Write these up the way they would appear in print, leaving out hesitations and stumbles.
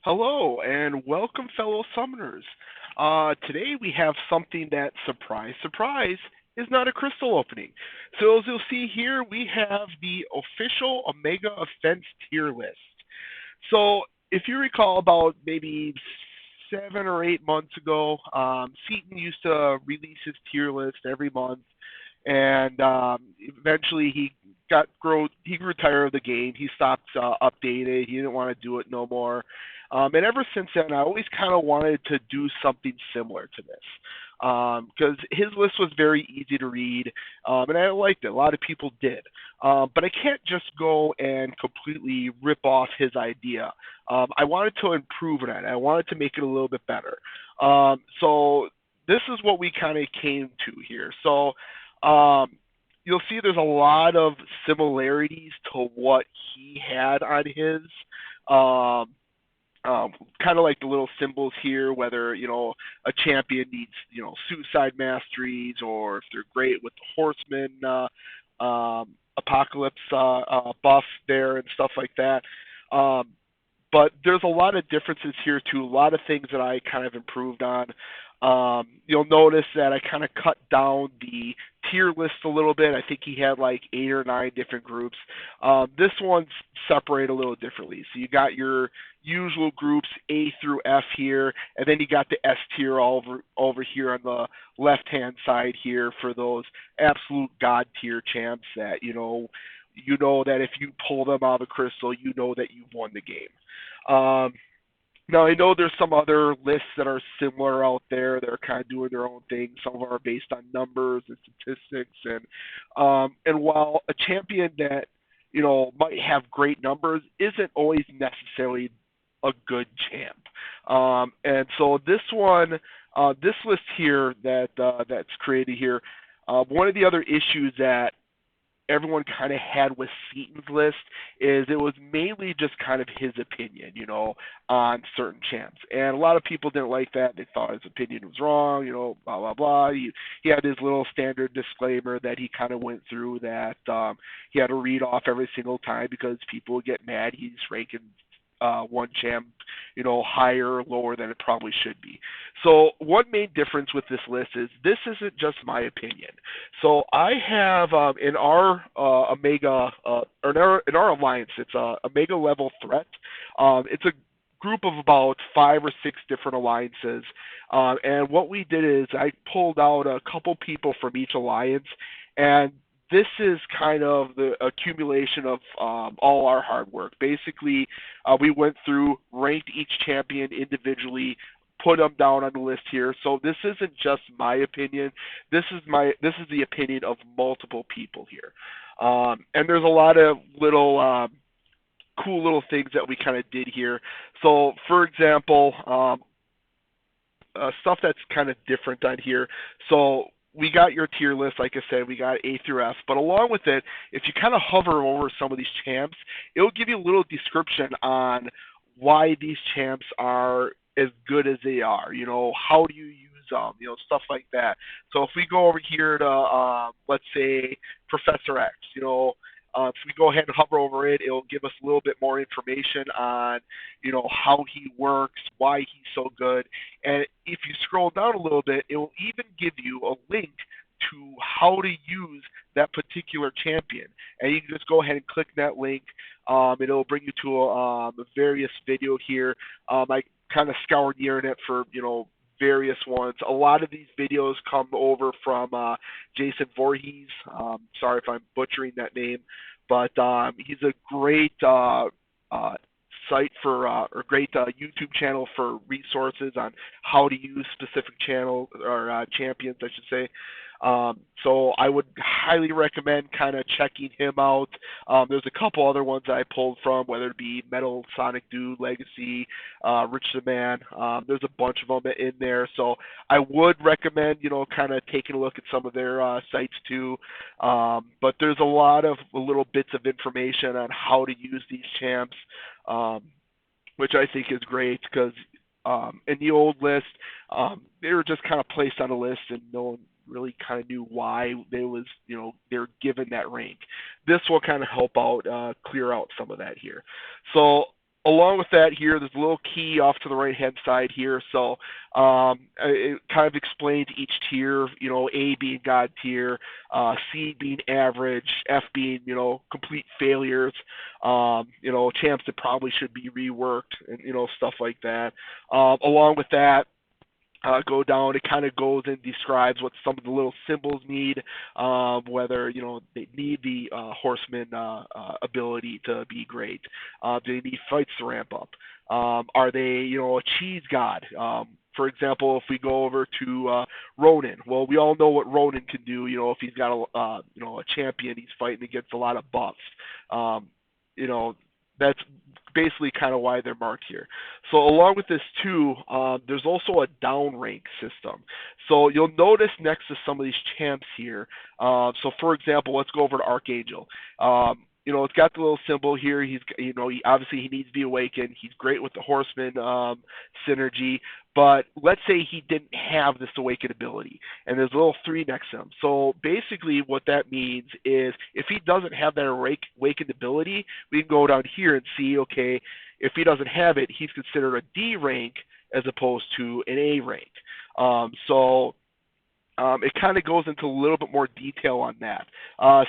Hello and welcome, fellow summoners. Today we have something that, surprise, surprise, is not a crystal opening. So as you'll see here, we have the official Omega Offense tier list. So if you recall, about maybe 7 or 8 months ago, Seaton used to release his tier list every month, and eventually he grew tired of the game. He stopped updating. He didn't want to do it no more. And ever since then, I always kind of wanted to do something similar to this because his list was very easy to read, and I liked it. A lot of people did. But I can't just go and completely rip off his idea. I wanted to improve on it. I wanted to make it a little bit better. So this is what we kind of came to here. So you'll see there's a lot of similarities to what he had on his. Um, kind of like the little symbols here, whether a champion needs suicide masteries, or if they're great with the horseman apocalypse buff there and stuff like that. Um, but there's a lot of differences here too. A lot of things that I kind of improved on. You'll notice that I kind of cut down the tier list a little bit. I think he had like 8 or 9 different groups. This one's separated a little differently. So you got your usual groups A through F here, and then you got the S tier all over here on the left hand side here for those absolute god tier champs that you know that if you pull them out of the crystal, you know that you've won the game. Um, Now I know there's some other lists that are similar out there. They're kind of doing their own thing. Some of them are based on numbers and statistics, and while a champion that might have great numbers isn't always necessarily a good champ. And so this list here that's created here, one of the other issues that everyone kind of had with Seaton's list is it was mainly just kind of his opinion, on certain champs. And a lot of people didn't like that. They thought his opinion was wrong, blah, blah, blah. He had his little standard disclaimer that he kind of went through that he had to read off every single time because people would get mad he's ranking one champ, higher or lower than it probably should be. So one main difference with this list is this isn't just my opinion. So I have in our Omega or in our alliance, it's a Omega level threat. It's a group of about 5 or 6 different alliances, and what we did is I pulled out a couple people from each alliance, and this is kind of the accumulation of all our hard work. Basically, we went through, ranked each champion individually, put them down on the list here. So this isn't just my opinion. This is the opinion of multiple people here. And there's a lot of little cool little things that we kind of did here. So, for example, stuff that's kind of different on here. So we got your tier list, like I said, we got A through F, but along with it, if you kind of hover over some of these champs, it'll give you a little description on why these champs are as good as they are. How do you use them? Stuff like that. So if we go over here to, let's say, Professor X, if we go ahead and hover over it, it'll give us a little bit more information on, how he works, why he's so good. And if you scroll down a little bit, it will even give you a link to how to use that particular champion. And you can just go ahead and click that link. It'll bring you to a various video here. I kind of scoured the internet for, various ones. A lot of these videos come over from Jason Voorhees. Sorry if I'm butchering that name, but he's a great site for or great YouTube channel for resources on how to use specific channel or champions, I should say. So I would highly recommend kind of checking him out. There's a couple other ones I pulled from, whether it be Metal Sonic Dude, Legacy, Rich the Man. There's a bunch of them in there. So I would recommend, kind of taking a look at some of their sites too. But there's a lot of little bits of information on how to use these champs, which I think is great because in the old list, they were just kind of placed on a list and no one really kind of knew why they were given that rank. This will kind of help out clear out some of that here. So Along with that here, there's a little key off to the right-hand side here. So it kind of explains each tier, A being God tier, C being average, F being, complete failures, champs that probably should be reworked, and, stuff like that. Along with that, go down. It kind of goes and describes what some of the little symbols need, whether they need the horseman ability to be great. Do they need fights to ramp up? Are they a cheese god? For example, if we go over to Ronin, well, we all know what Ronin can do. If he's got a champion, he's fighting against a lot of buffs. Um, you know, that's basically kind of why they're marked here. So along with this too, there's also a down rank system. So you'll notice next to some of these champs here. So for example, let's go over to Archangel. It's got the little symbol here. Obviously he needs to be awakened. He's great with the Horseman synergy. But let's say he didn't have this awakened ability, and there's a little 3 next to him. So basically what that means is if he doesn't have that awakened ability, we can go down here and see, okay, if he doesn't have it, he's considered a D rank as opposed to an A rank. It kind of goes into a little bit more detail on that.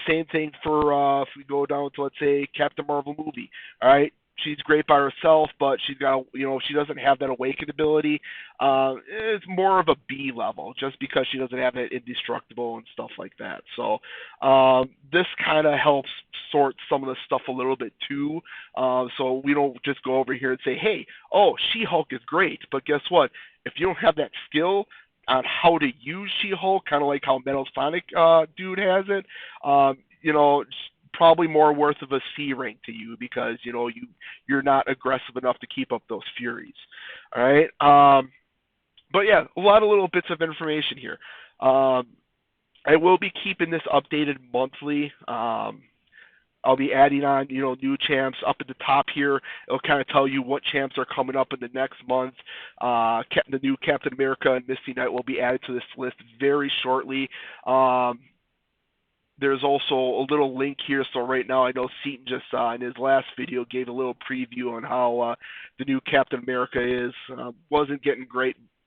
Same thing for if we go down to, let's say, Captain Marvel movie. All right, she's great by herself, but she's got, she doesn't have that awakened ability. It's more of a B level just because she doesn't have it indestructible and stuff like that. So this kind of helps sort some of the stuff a little bit too. So we don't just go over here and say, hey, She-Hulk is great, but guess what? If you don't have that skill on how to use She-Hulk, kind of like how Metal Sonic dude has it, it's probably more worth of a C rank to you because you're not aggressive enough to keep up those furies. All right. But yeah, a lot of little bits of information here. I will be keeping this updated monthly. I'll be adding on, new champs up at the top here. It'll kind of tell you what champs are coming up in the next month. The new Captain America and Misty Knight will be added to this list very shortly. There's also a little link here. So right now, I know Seaton just in his last video gave a little preview on how the new Captain America is. Wasn't getting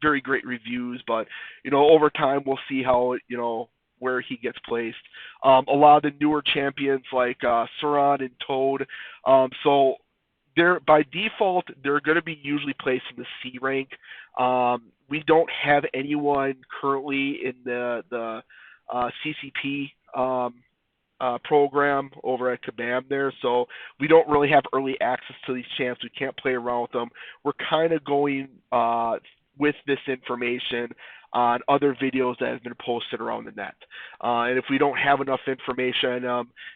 very great reviews, but over time we'll see how it, where he gets placed. A lot of the newer champions like Sauron and Toad. So they're by default they're going to be usually placed in the C rank. We don't have anyone currently in the CCP program over at Kabam there, so we don't really have early access to these champs. We can't play around with them. We're kind of going with this information on other videos that have been posted around the net. And if we don't have enough information,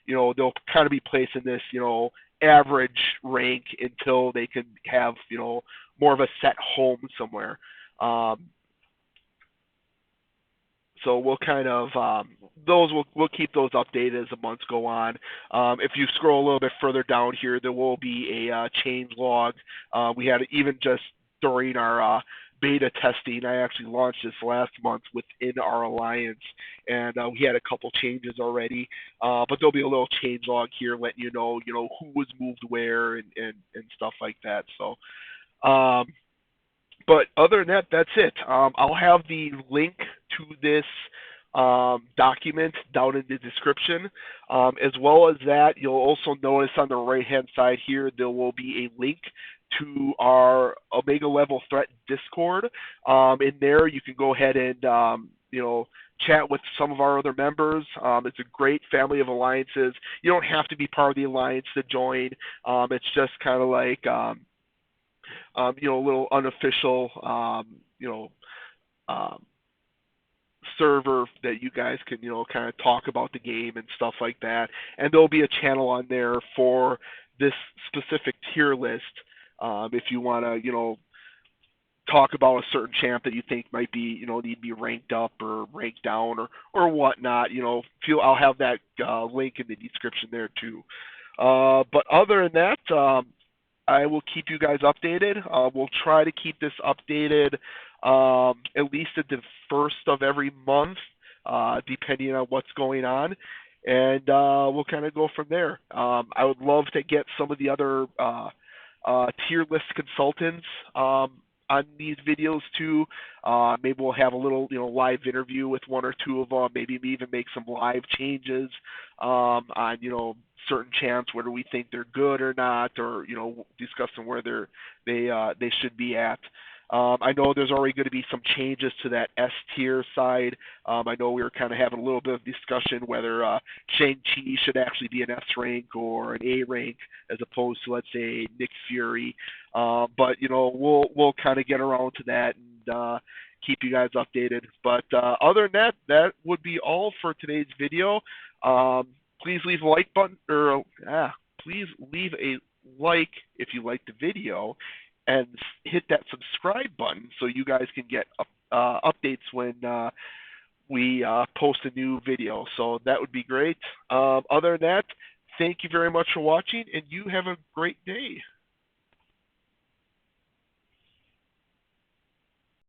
they'll kind of be placed in this, average rank until they can have, more of a set home somewhere. So we'll kind of we'll keep those updated as the months go on. If you scroll a little bit further down here, there will be a change log. We had even just during our beta testing, I actually launched this last month within our alliance, and we had a couple changes already. But there'll be a little change log here letting you know who was moved where and stuff like that. So. But other than that, that's it. I'll have the link to this document down in the description. As well as that, you'll also notice on the right-hand side here, there will be a link to our Omega Level Threat Discord. In there, you can go ahead and, chat with some of our other members. It's a great family of alliances. You don't have to be part of the alliance to join. It's just kind of like... a little unofficial, server that you guys can, kind of talk about the game and stuff like that. And there'll be a channel on there for this specific tier list if you want to, talk about a certain champ that you think might be, need to be ranked up or ranked down or whatnot. I'll have that link in the description there too. But other than that, I will keep you guys updated. We'll try to keep this updated at least at the first of every month, depending on what's going on. And we'll kind of go from there. I would love to get some of the other tier list consultants on these videos too. Maybe we'll have a little, live interview with one or two of them. Maybe even make some live changes on, certain chants, whether we think they're good or not, or discussing where they should be at. I know there's already going to be some changes to that S tier side. I know we were kind of having a little bit of discussion whether Shang-Chi should actually be an S rank or an A rank as opposed to, let's say, Nick Fury. But we'll kind of get around to that and keep you guys updated. But other than that, that would be all for today's video. Please leave a like button, or please leave a like if you like the video, and hit that subscribe button so you guys can get updates when we post a new video. So that would be great. Other than that, thank you very much for watching, and you have a great day.